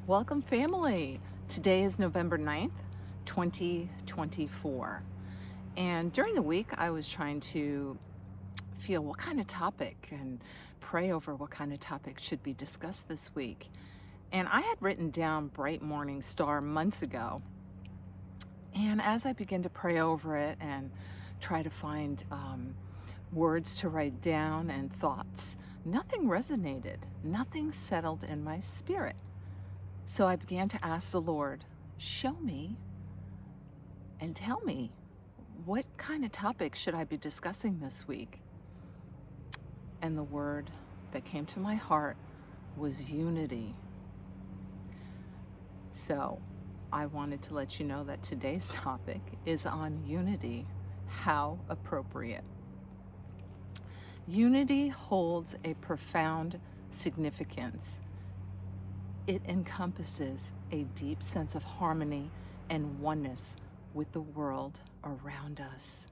Welcome, family. Today is November 9th, 2024. And during the week, I was trying to feel what kind of topic and pray over what kind of topic should be discussed this week. And I had written down Bright Morning Star months ago. And as I began to pray over it and try to find words to write down and thoughts, nothing resonated, nothing settled in my spirit. So I began to ask the Lord, show me and tell me what kind of topic should I be discussing this week? And the word that came to my heart was unity. So I wanted to let you know that today's topic is on unity. How appropriate. Unity holds a profound significance. It encompasses a deep sense of harmony and oneness with the world around us.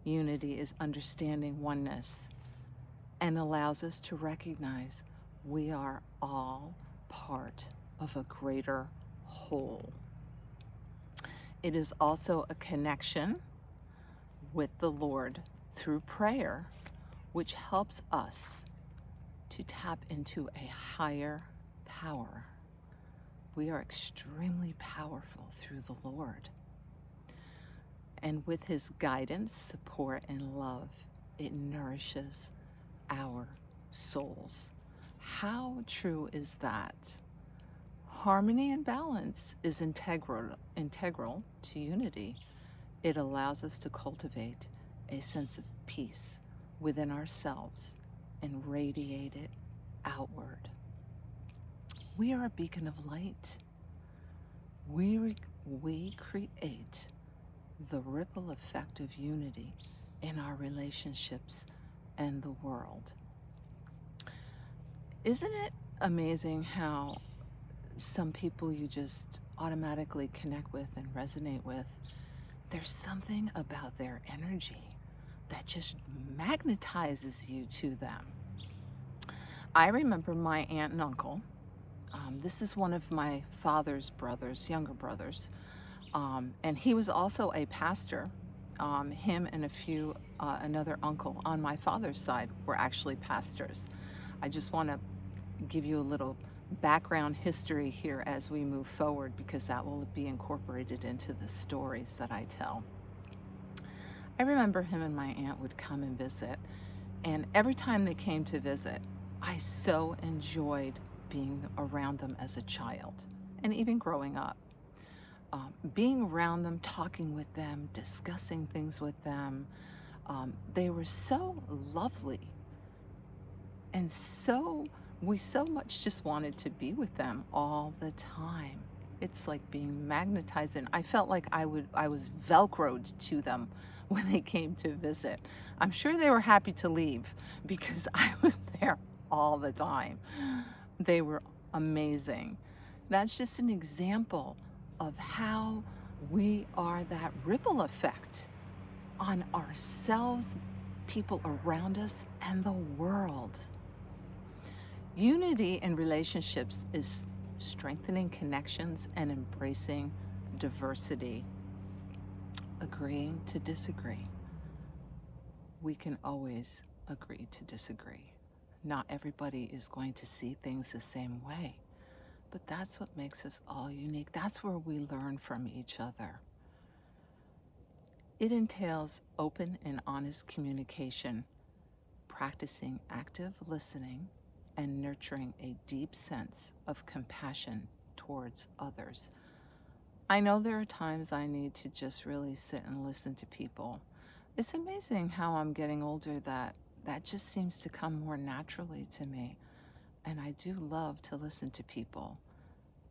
Unity is understanding oneness and allows us to recognize we are all part of a greater whole. It is also a connection with the Lord through prayer, which helps us to tap into a higher power. We are extremely powerful through the Lord. And with His guidance, support, and love, it nourishes our souls. How true is that? Harmony and balance is integral to unity. It allows us to cultivate a sense of peace within ourselves and radiate it outward. We are a beacon of light. We create the ripple effect of unity in our relationships and the world. Isn't it amazing how some people you just automatically connect with and resonate with? There's something about their energy that just magnetizes you to them. I remember my aunt and uncle. This is one of my father's brothers, younger brothers, and he was also a pastor. Him and another uncle on my father's side were actually pastors. I just want to give you a little background history here as we move forward, because that will be incorporated into the stories that I tell. I remember him and my aunt would come and visit, and every time they came to visit, I so enjoyed being around them as a child and even growing up. Being around them, talking with them, discussing things with them. They were so lovely, and we so much just wanted to be with them all the time. It's like being magnetized, and I felt like I was velcroed to them when they came to visit. I'm sure they were happy to leave because I was there all the time. They were amazing. That's just an example of how we are that ripple effect on ourselves, people around us, and the world. Unity in relationships is strengthening connections and embracing diversity. Agreeing to disagree. We can always agree to disagree. Not everybody is going to see things the same way, but that's what makes us all unique. That's where we learn from each other. It entails open and honest communication, practicing active listening, and nurturing a deep sense of compassion towards others. I know there are times I need to just really sit and listen to people. It's amazing how I'm getting older that just seems to come more naturally to me. And I do love to listen to people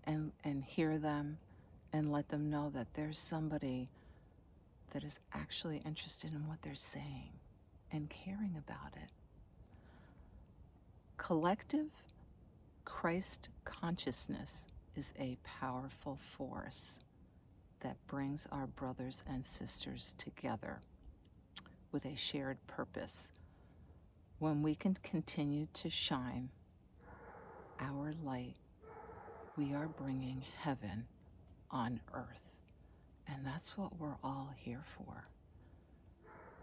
and hear them and let them know that there's somebody that is actually interested in what they're saying and caring about it. Collective Christ consciousness is a powerful force that brings our brothers and sisters together with a shared purpose. When we can continue to shine our light we are bringing heaven on earth. And that's what we're all here for,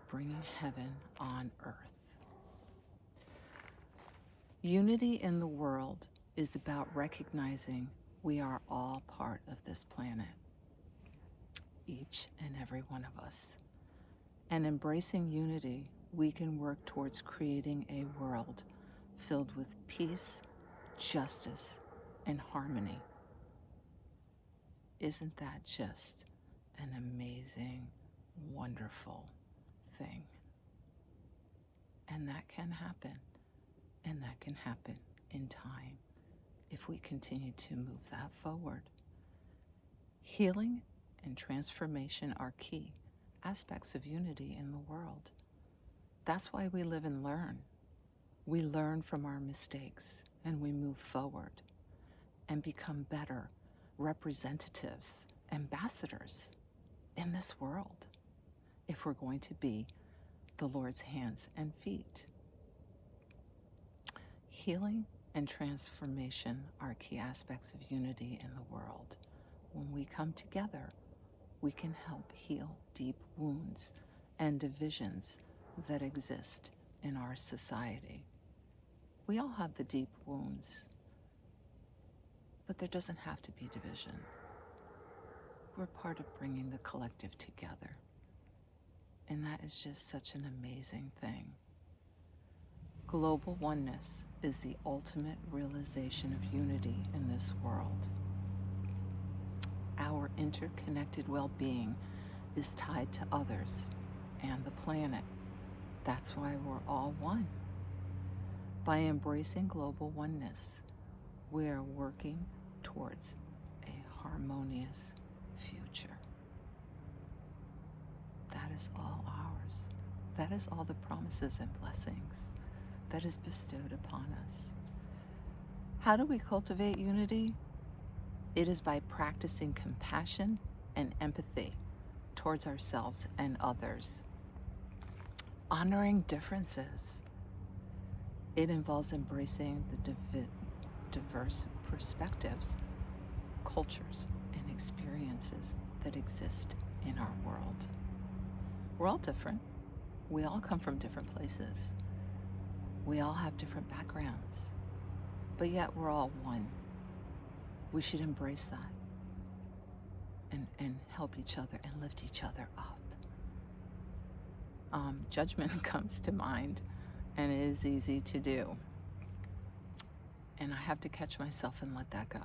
bringing heaven on earth. Unity in the world is about recognizing we are all part of this planet, each and every one of us. And embracing unity, we can work towards creating a world filled with peace, justice, and harmony. Isn't that just an amazing, wonderful thing? And that can happen, and that can happen in time if we continue to move that forward. Healing and transformation are key aspects of unity in the world. That's why we live and learn. We learn from our mistakes and we move forward and become better representatives, ambassadors in this world if we're going to be the Lord's hands and feet. Healing and transformation are key aspects of unity in the world. When we come together, we can help heal deep wounds and divisions that exist in our society. We all have the deep wounds, but there doesn't have to be division. We're part of bringing the collective together, and that is just such an amazing thing. Global oneness is the ultimate realization of unity in this world. Our interconnected well-being is tied to others and the planet. That's why we're all one. By embracing global oneness, we're working towards a harmonious future. That is all ours. That is all the promises and blessings that is bestowed upon us. How do we cultivate unity? It is by practicing compassion and empathy towards ourselves and others. Honoring differences. It involves embracing the diverse perspectives, cultures, and experiences that exist in our world. We're all different. We all come from different places. We all have different backgrounds, but yet we're all one. We should embrace that and help each other and lift each other up. Judgment comes to mind, and it is easy to do. And I have to catch myself and let that go.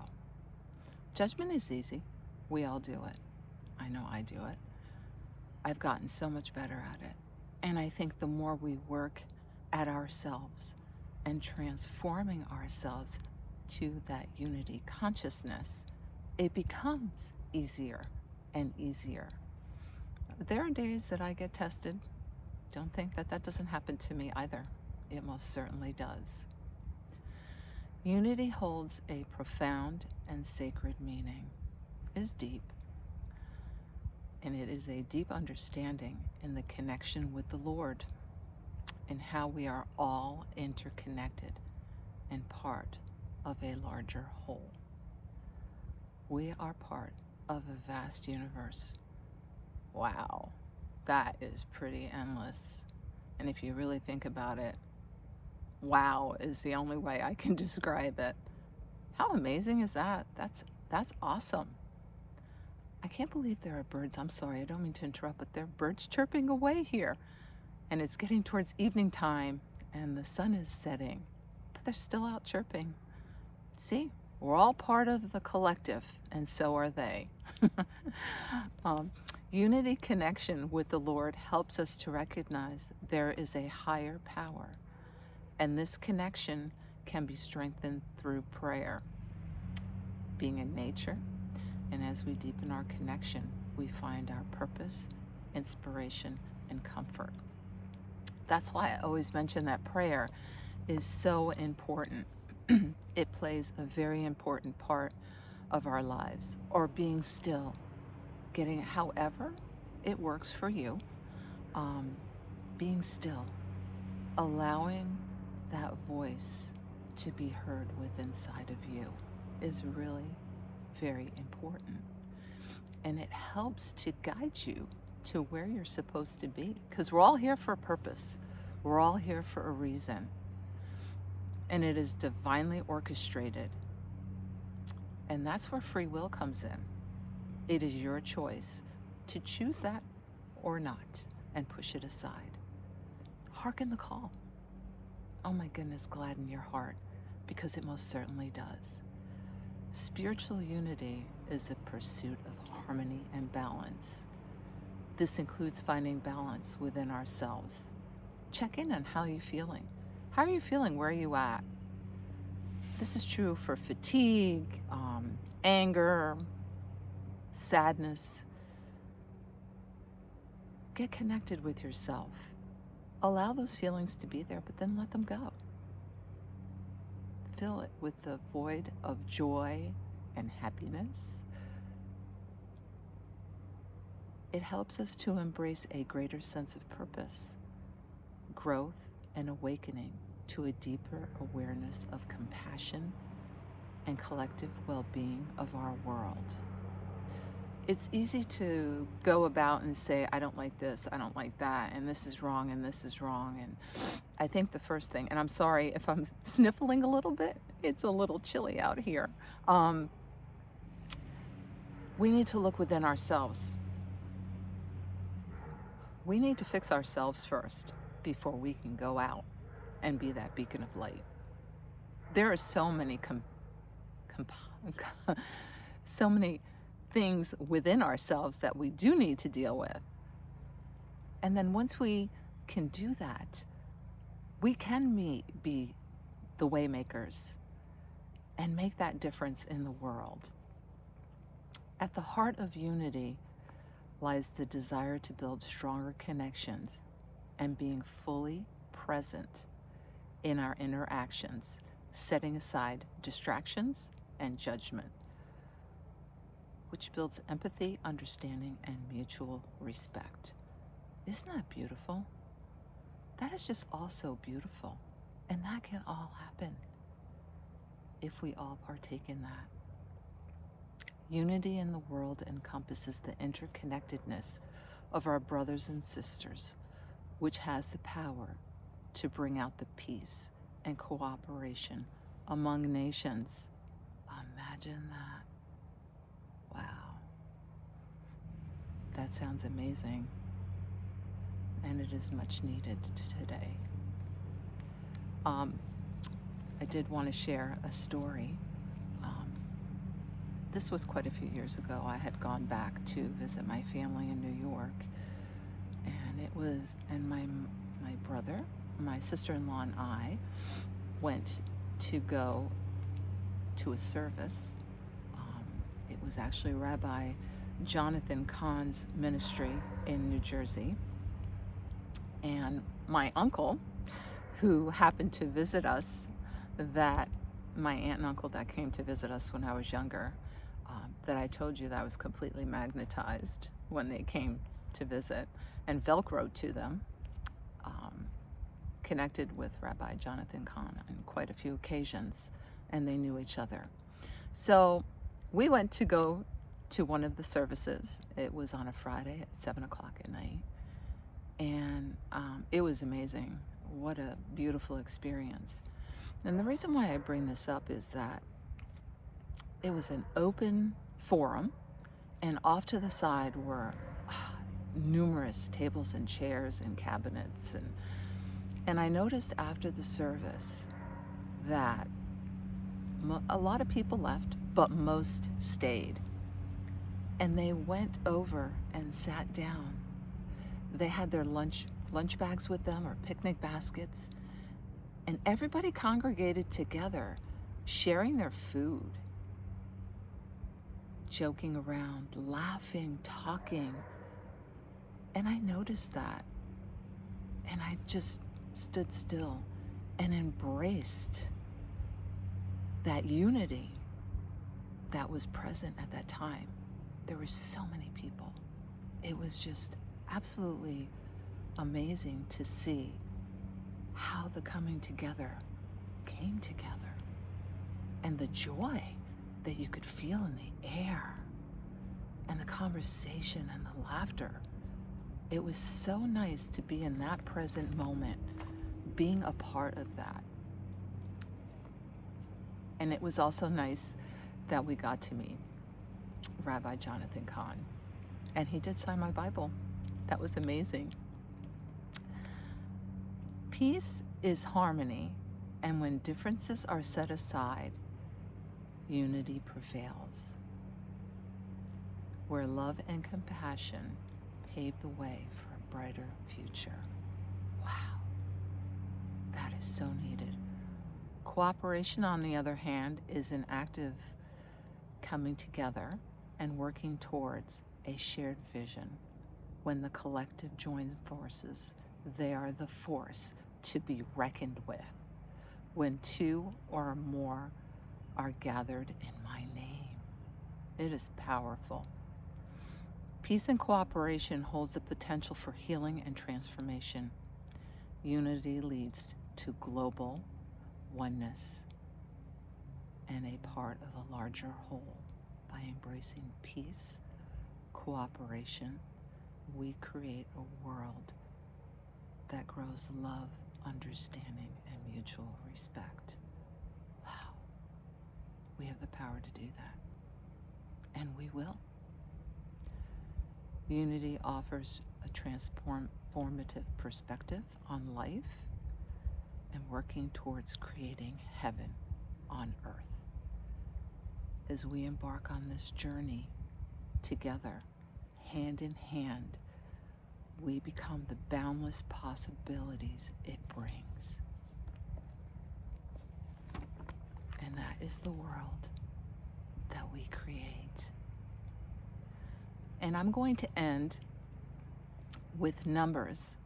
Judgment is easy. We all do it. I know I do it. I've gotten so much better at it. And I think the more we work at ourselves and transforming ourselves to that unity consciousness, it becomes easier and easier. There are days that I get tested. Don't think that that doesn't happen to me either. It most certainly does. Unity holds a profound and sacred meaning. It is deep. And it is a deep understanding in the connection with the Lord and how we are all interconnected and part of a larger whole. We are part of a vast universe. Wow, that is pretty endless. And if you really think about it, wow is the only way I can describe it. How amazing is that? That's awesome. I can't believe there are birds. I'm sorry, I don't mean to interrupt, but there are birds chirping away here. And it's getting towards evening time and the sun is setting, but they're still out chirping. See, we're all part of the collective, and so are they. Unity connection with the Lord helps us to recognize there is a higher power, and this connection can be strengthened through prayer, being in nature, and as we deepen our connection, we find our purpose, inspiration, and comfort. That's why I always mention that prayer is so important. It plays a very important part of our lives, or being still, getting however it works for you, being still, allowing that voice to be heard within inside of you. is really very important. And it helps to guide you to where you're supposed to be. Because we're all here for a purpose, we're all here for a reason. And it is divinely orchestrated. And that's where free will comes in. It is your choice to choose that or not and push it aside. Hearken the call. Oh my goodness, gladden your heart, because it most certainly does. Spiritual unity is a pursuit of harmony and balance. This includes finding balance within ourselves. Check in on how you're feeling. How are you feeling? Where are you at? This is true for fatigue, anger, sadness. Get connected with yourself. Allow those feelings to be there, but then let them go. Fill it with the void of joy and happiness. It helps us to embrace a greater sense of purpose, growth, and awakening to a deeper awareness of compassion and collective well-being of our world. It's easy to go about and say, I don't like this, I don't like that, and this is wrong, and this is wrong. And I think the first thing, and I'm sorry if I'm sniffling a little bit, it's a little chilly out here. We need to look within ourselves. We need to fix ourselves first before we can go out and be that beacon of light. There are so many so many things within ourselves that we do need to deal with. And then once we can do that, we can be the waymakers and make that difference in the world. At the heart of unity lies the desire to build stronger connections and being fully present in our interactions, setting aside distractions and judgment, which builds empathy, understanding, and mutual respect. Isn't that beautiful? That is just also beautiful. And that can all happen if we all partake in that. Unity in the world encompasses the interconnectedness of our brothers and sisters, which has the power to bring out the peace and cooperation among nations. Imagine that. Wow. That sounds amazing. And it is much needed today. I did want to share a story. This was quite a few years ago. I had gone back to visit my family in New York, and my brother, my sister-in-law, and I went to go to a service. It was actually Rabbi Jonathan Cahn's ministry in New Jersey, and my uncle, who happened to visit us, my aunt and uncle that came to visit us when I was younger, that I told you that I was completely magnetized when they came to visit, and Velcroed to them, connected with Rabbi Jonathan Cahn on quite a few occasions, and they knew each other. So we went to go to one of the services. It was on a Friday at 7 o'clock at night, and it was amazing. What a beautiful experience. And the reason why I bring this up is that it was an open forum, and off to the side were numerous tables and chairs and cabinets, and I noticed after the service that a lot of people left, but most stayed, and they went over and sat down. They had their lunch bags with them, or picnic baskets, and everybody congregated together, sharing their food, joking around, laughing, talking. And I noticed that, and I just stood still and embraced that unity that was present at that time. There were so many people. It was just absolutely amazing to see how the coming together came together, and the joy that you could feel in the air, and the conversation and the laughter. It was so nice to be in that present moment, being a part of that. And it was also nice that we got to meet Rabbi Jonathan Cahn. And he did sign my Bible. That was amazing. Peace is harmony, and when differences are set aside, unity prevails. Where love and compassion pave the way for a brighter future. Wow, that is so needed. Cooperation, on the other hand, is an active coming together and working towards a shared vision. When the collective joins forces, they are the force to be reckoned with. When two or more are gathered in my name. It is powerful. Peace and cooperation holds the potential for healing and transformation. Unity leads to global oneness and a part of a larger whole. By embracing peace, cooperation, we create a world that grows love, understanding, and mutual respect. Wow. We have the power to do that. And we will. Unity offers a transformative perspective on life and working towards creating heaven on earth. As we embark on this journey together, hand in hand, we become the boundless possibilities it brings. And that is the world that we create. And I'm going to end with Numbers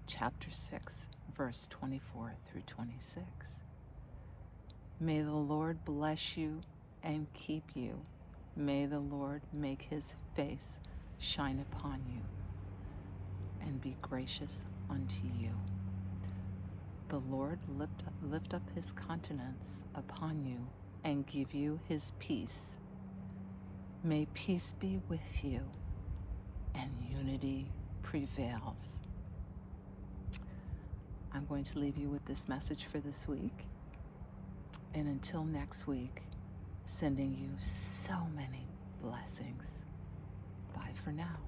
chapter 6, verse 24 through 26. May the Lord bless you and keep you. May the Lord make his face shine upon you and be gracious unto you. The Lord lift up his countenance upon you and give you his peace. May peace be with you and unity prevails. I'm going to leave you with this message for this week. And until next week, sending you so many blessings. Bye for now.